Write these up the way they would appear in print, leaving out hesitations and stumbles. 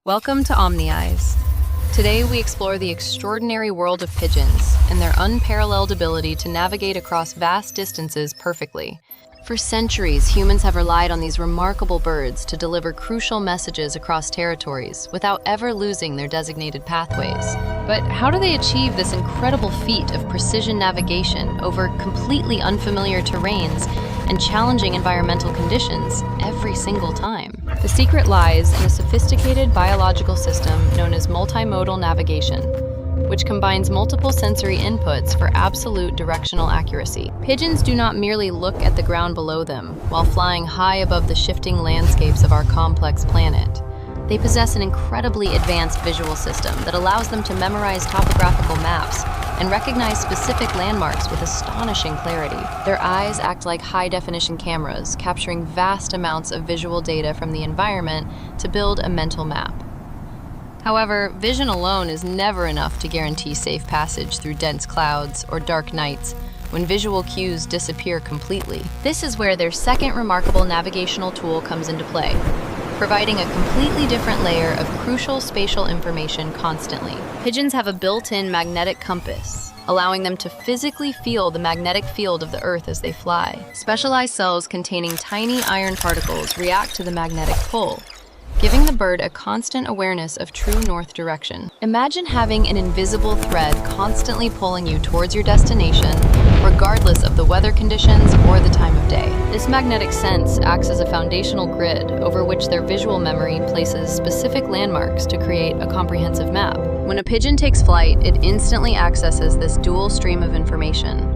Welcome to OmniEyes. Today we explore the extraordinary world of pigeons and their unparalleled ability to navigate across vast distances perfectly. For centuries, humans have relied on these remarkable birds to deliver crucial messages across territories without ever losing their designated pathways. But how do they achieve this incredible feat of precision navigation over completely unfamiliar terrains and challenging environmental conditions every single time? The secret lies in a sophisticated biological system known as multimodal navigation, which combines multiple sensory inputs for absolute directional accuracy. Pigeons do not merely look at the ground below them while flying high above the shifting landscapes of our complex planet. They possess an incredibly advanced visual system that allows them to memorize topographical maps and recognize specific landmarks with astonishing clarity. Their eyes act like high-definition cameras, capturing vast amounts of visual data from the environment to build a mental map. However, vision alone is never enough to guarantee safe passage through dense clouds or dark nights when visual cues disappear completely. This is where their second remarkable navigational tool comes into play, providing a completely different layer of crucial spatial information constantly. Pigeons have a built-in magnetic compass, allowing them to physically feel the magnetic field of the Earth as they fly. Specialized cells containing tiny iron particles react to the magnetic pull, giving the bird a constant awareness of true north direction. Imagine having an invisible thread constantly pulling you towards your destination, regardless of the weather conditions or the time of day. This magnetic sense acts as a foundational grid over which their visual memory places specific landmarks to create a comprehensive map. When a pigeon takes flight, it instantly accesses this dual stream of information,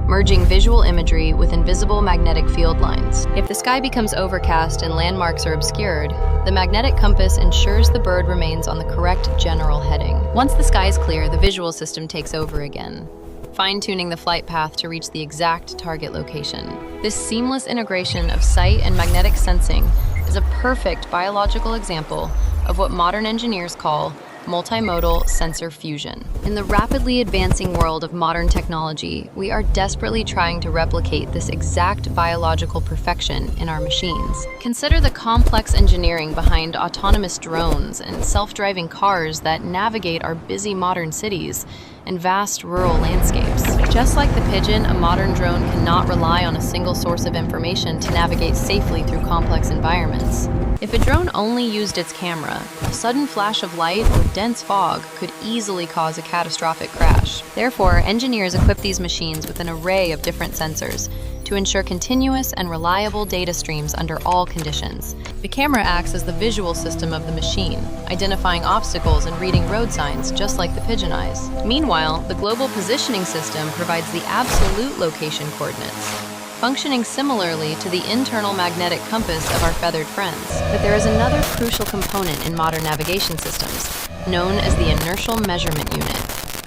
merging visual imagery with invisible magnetic field lines. If the sky becomes overcast and landmarks are obscured, the magnetic compass ensures the bird remains on the correct general heading. Once the sky is clear, the visual system takes over again, fine-tuning the flight path to reach the exact target location. This seamless integration of sight and magnetic sensing is a perfect biological example of what modern engineers call multimodal sensor fusion. In the rapidly advancing world of modern technology, we are desperately trying to replicate this exact biological perfection in our machines. Consider the complex engineering behind autonomous drones and self-driving cars that navigate our busy modern cities and vast rural landscapes. Just like the pigeon, a modern drone cannot rely on a single source of information to navigate safely through complex environments. If a drone only used its camera, a sudden flash of light or dense fog could easily cause a catastrophic crash. Therefore, engineers equip these machines with an array of different sensors to ensure continuous and reliable data streams under all conditions. The camera acts as the visual system of the machine, identifying obstacles and reading road signs just like the pigeon eyes. Meanwhile, the global positioning system provides the absolute location coordinates, functioning similarly to the internal magnetic compass of our feathered friends. But there is another crucial component in modern navigation systems, known as the inertial measurement unit,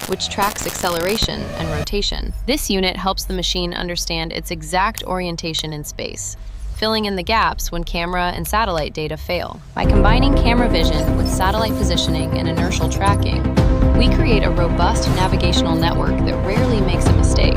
which tracks acceleration and rotation. This unit helps the machine understand its exact orientation in space, filling in the gaps when camera and satellite data fail. By combining camera vision with satellite positioning and inertial tracking, we create a robust navigational network that rarely makes a mistake.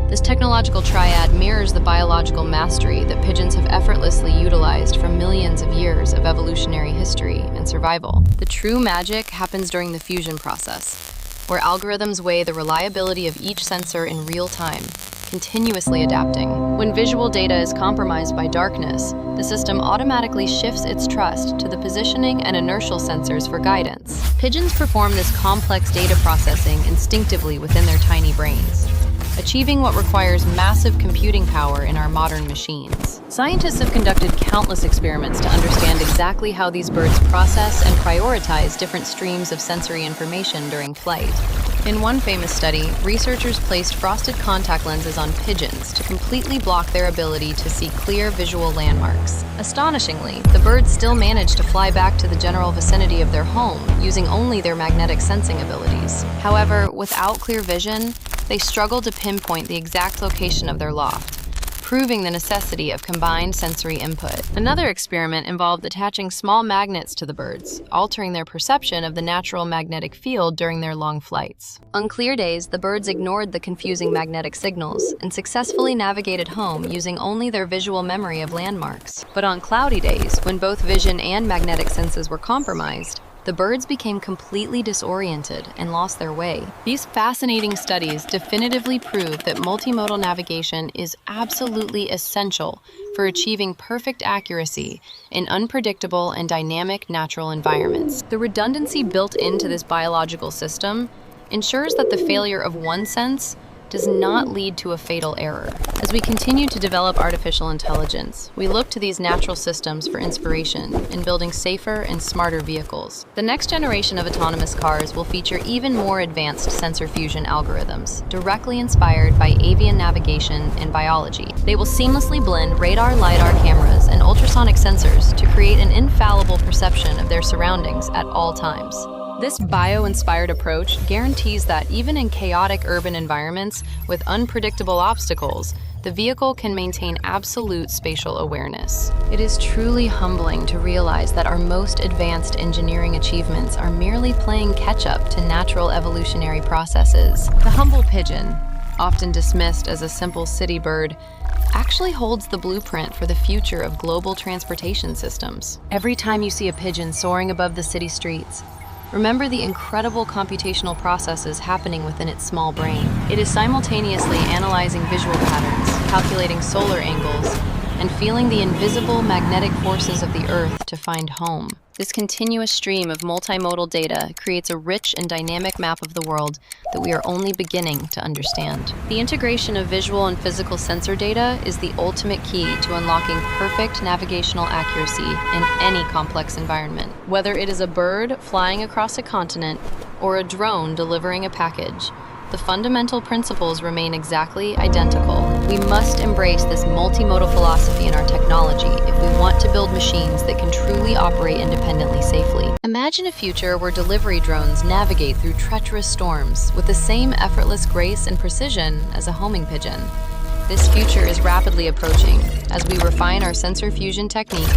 This technological triad mirrors the biological mastery that pigeons have effortlessly utilized for millions of years of evolutionary history and survival. The true magic happens during the fusion process, where algorithms weigh the reliability of each sensor in real time, continuously adapting. When visual data is compromised by darkness, the system automatically shifts its trust to the positioning and inertial sensors for guidance. Pigeons perform this complex data processing instinctively within their tiny brains, achieving what requires massive computing power in our modern machines. Scientists have conducted countless experiments to understand exactly how these birds process and prioritize different streams of sensory information during flight. In one famous study, researchers placed frosted contact lenses on pigeons to completely block their ability to see clear visual landmarks. Astonishingly, the birds still managed to fly back to the general vicinity of their home using only their magnetic sensing abilities. However, without clear vision, they struggled to pinpoint the exact location of their loft, proving the necessity of combined sensory input. Another experiment involved attaching small magnets to the birds, altering their perception of the natural magnetic field during their long flights. On clear days, the birds ignored the confusing magnetic signals and successfully navigated home using only their visual memory of landmarks. But on cloudy days, when both vision and magnetic senses were compromised, the birds became completely disoriented and lost their way. These fascinating studies definitively prove that multimodal navigation is absolutely essential for achieving perfect accuracy in unpredictable and dynamic natural environments. The redundancy built into this biological system ensures that the failure of one sense does not lead to a fatal error. As we continue to develop artificial intelligence, we look to these natural systems for inspiration in building safer and smarter vehicles. The next generation of autonomous cars will feature even more advanced sensor fusion algorithms, directly inspired by avian navigation and biology. They will seamlessly blend radar, LiDAR cameras, and ultrasonic sensors to create an infallible perception of their surroundings at all times. This bio-inspired approach guarantees that even in chaotic urban environments with unpredictable obstacles, the vehicle can maintain absolute spatial awareness. It is truly humbling to realize that our most advanced engineering achievements are merely playing catch-up to natural evolutionary processes. The humble pigeon, often dismissed as a simple city bird, actually holds the blueprint for the future of global transportation systems. Every time you see a pigeon soaring above the city streets, remember the incredible computational processes happening within its small brain. It is simultaneously analyzing visual patterns, calculating solar angles, and feeling the invisible magnetic forces of the Earth to find home. This continuous stream of multimodal data creates a rich and dynamic map of the world that we are only beginning to understand. The integration of visual and physical sensor data is the ultimate key to unlocking perfect navigational accuracy in any complex environment. Whether it is a bird flying across a continent or a drone delivering a package, the fundamental principles remain exactly identical. We must embrace this multimodal philosophy in our technology if we want to build machines that can truly operate independently safely. Imagine a future where delivery drones navigate through treacherous storms with the same effortless grace and precision as a homing pigeon. This future is rapidly approaching as we refine our sensor fusion techniques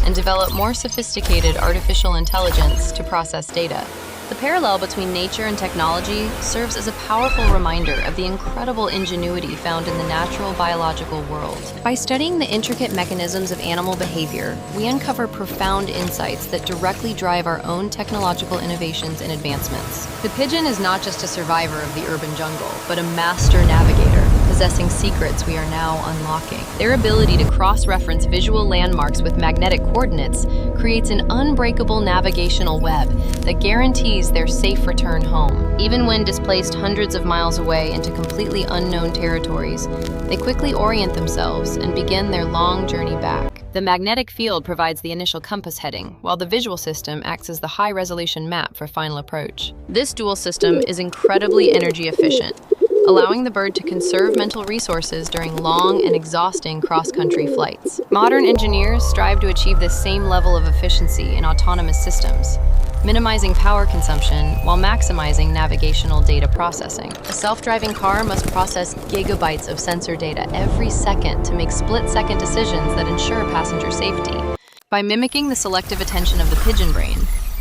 and develop more sophisticated artificial intelligence to process data. The parallel between nature and technology serves as a powerful reminder of the incredible ingenuity found in the natural biological world. By studying the intricate mechanisms of animal behavior, we uncover profound insights that directly drive our own technological innovations and advancements. The pigeon is not just a survivor of the urban jungle, but a master navigator, possessing secrets we are now unlocking. Their ability to cross-reference visual landmarks with magnetic coordinates creates an unbreakable navigational web that guarantees their safe return home. Even when displaced hundreds of miles away into completely unknown territories, they quickly orient themselves and begin their long journey back. The magnetic field provides the initial compass heading, while the visual system acts as the high-resolution map for final approach. This dual system is incredibly energy efficient, allowing the bird to conserve mental resources during long and exhausting cross-country flights. Modern engineers strive to achieve this same level of efficiency in autonomous systems, minimizing power consumption while maximizing navigational data processing. A self-driving car must process gigabytes of sensor data every second to make split-second decisions that ensure passenger safety. By mimicking the selective attention of the pigeon brain,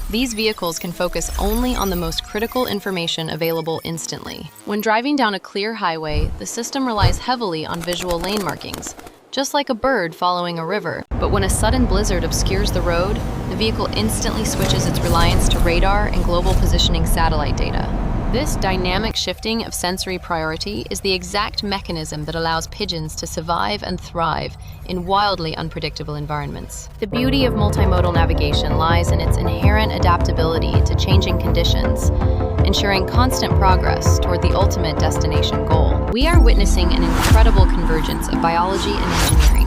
these vehicles can focus only on the most critical information available instantly. When driving down a clear highway, the system relies heavily on visual lane markings, just like a bird following a river. But when a sudden blizzard obscures the road, the vehicle instantly switches its reliance to radar and global positioning satellite data. This dynamic shifting of sensory priority is the exact mechanism that allows pigeons to survive and thrive in wildly unpredictable environments. The beauty of multimodal navigation lies in its inherent adaptability to changing conditions, ensuring constant progress toward the ultimate destination goal. We are witnessing an incredible convergence of biology and engineering,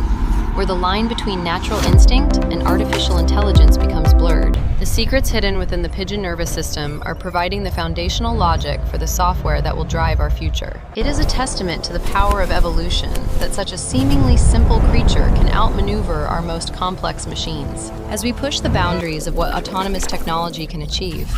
where the line between natural instinct and artificial intelligence becomes blurred. The secrets hidden within the pigeon nervous system are providing the foundational logic for the software that will drive our future. It is a testament to the power of evolution that such a seemingly simple creature can outmaneuver our most complex machines. As we push the boundaries of what autonomous technology can achieve,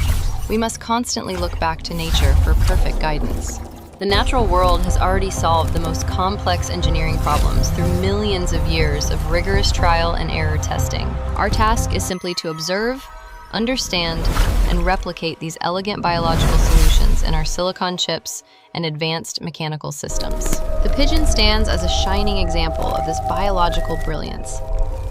we must constantly look back to nature for perfect guidance. The natural world has already solved the most complex engineering problems through millions of years of rigorous trial and error testing. Our task is simply to observe, understand, and replicate these elegant biological solutions in our silicon chips and advanced mechanical systems. The pigeon stands as a shining example of this biological brilliance,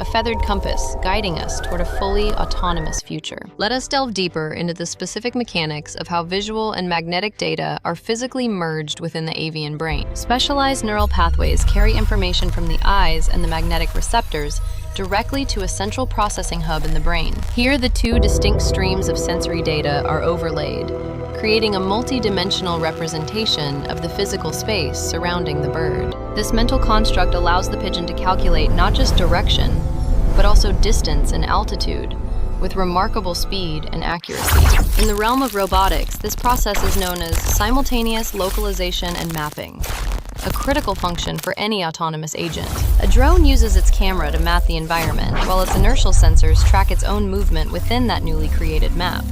a feathered compass guiding us toward a fully autonomous future. Let us delve deeper into the specific mechanics of how visual and magnetic data are physically merged within the avian brain. Specialized neural pathways carry information from the eyes and the magnetic receptors directly to a central processing hub in the brain. Here, the two distinct streams of sensory data are overlaid, creating a multi-dimensional representation of the physical space surrounding the bird. This mental construct allows the pigeon to calculate not just direction, but also distance and altitude, with remarkable speed and accuracy. In the realm of robotics, this process is known as simultaneous localization and mapping, a critical function for any autonomous agent. A drone uses its camera to map the environment, while its inertial sensors track its own movement within that newly created map.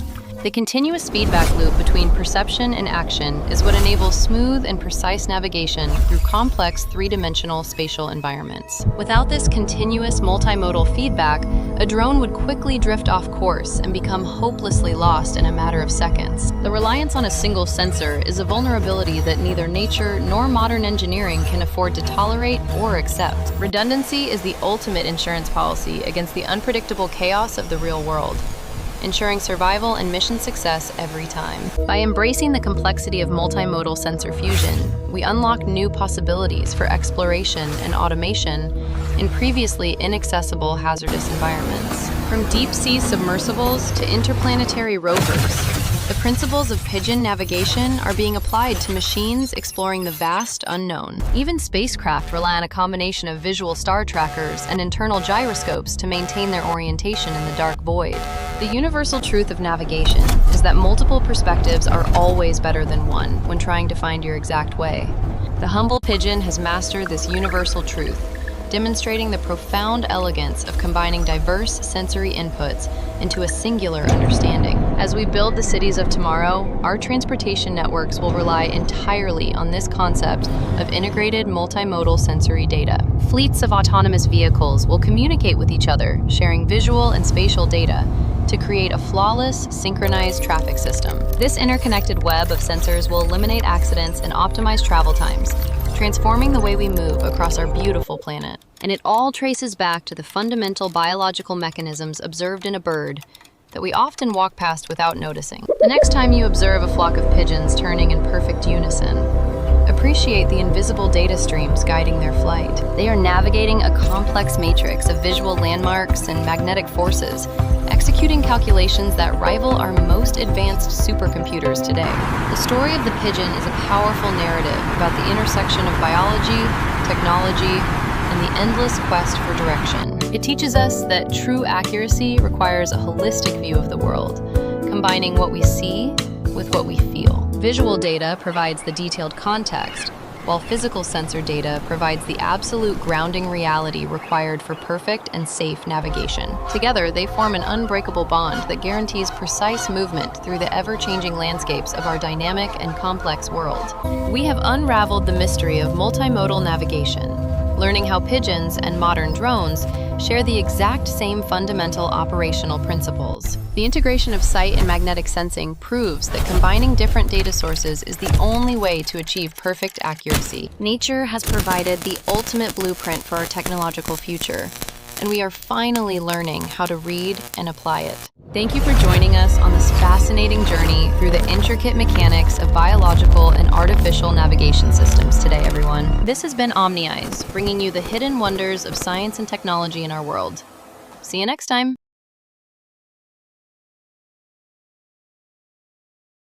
The continuous feedback loop between perception and action is what enables smooth and precise navigation through complex three-dimensional spatial environments. Without this continuous multimodal feedback, a drone would quickly drift off course and become hopelessly lost in a matter of seconds. The reliance on a single sensor is a vulnerability that neither nature nor modern engineering can afford to tolerate or accept. Redundancy is the ultimate insurance policy against the unpredictable chaos of the real world, ensuring survival and mission success every time. By embracing the complexity of multimodal sensor fusion, we unlock new possibilities for exploration and automation in previously inaccessible hazardous environments. From deep-sea submersibles to interplanetary rovers, the principles of pigeon navigation are being applied to machines exploring the vast unknown. Even spacecraft rely on a combination of visual star trackers and internal gyroscopes to maintain their orientation in the dark void. The universal truth of navigation is that multiple perspectives are always better than one when trying to find your exact way. The humble pigeon has mastered this universal truth, demonstrating the profound elegance of combining diverse sensory inputs into a singular understanding. As we build the cities of tomorrow, our transportation networks will rely entirely on this concept of integrated multimodal sensory data. Fleets of autonomous vehicles will communicate with each other, sharing visual and spatial data to create a flawless, synchronized traffic system. This interconnected web of sensors will eliminate accidents and optimize travel times, transforming the way we move across our beautiful planet. And it all traces back to the fundamental biological mechanisms observed in a bird that we often walk past without noticing. The next time you observe a flock of pigeons turning in perfect unison, appreciate the invisible data streams guiding their flight. They are navigating a complex matrix of visual landmarks and magnetic forces, executing calculations that rival our most advanced supercomputers today. The story of the pigeon is a powerful narrative about the intersection of biology, technology, and the endless quest for direction. It teaches us that true accuracy requires a holistic view of the world, combining what we see with what we feel. Visual data provides the detailed context, while physical sensor data provides the absolute grounding reality required for perfect and safe navigation. Together, they form an unbreakable bond that guarantees precise movement through the ever-changing landscapes of our dynamic and complex world. We have unraveled the mystery of multimodal navigation, learning how pigeons and modern drones share the exact same fundamental operational principles. The integration of sight and magnetic sensing proves that combining different data sources is the only way to achieve perfect accuracy. Nature has provided the ultimate blueprint for our technological future, and we are finally learning how to read and apply it. Thank you for joining us on this fascinating journey through the intricate mechanics of biological and artificial navigation systems today, everyone. This has been OmniEyes, bringing you the hidden wonders of science and technology in our world. See you next time.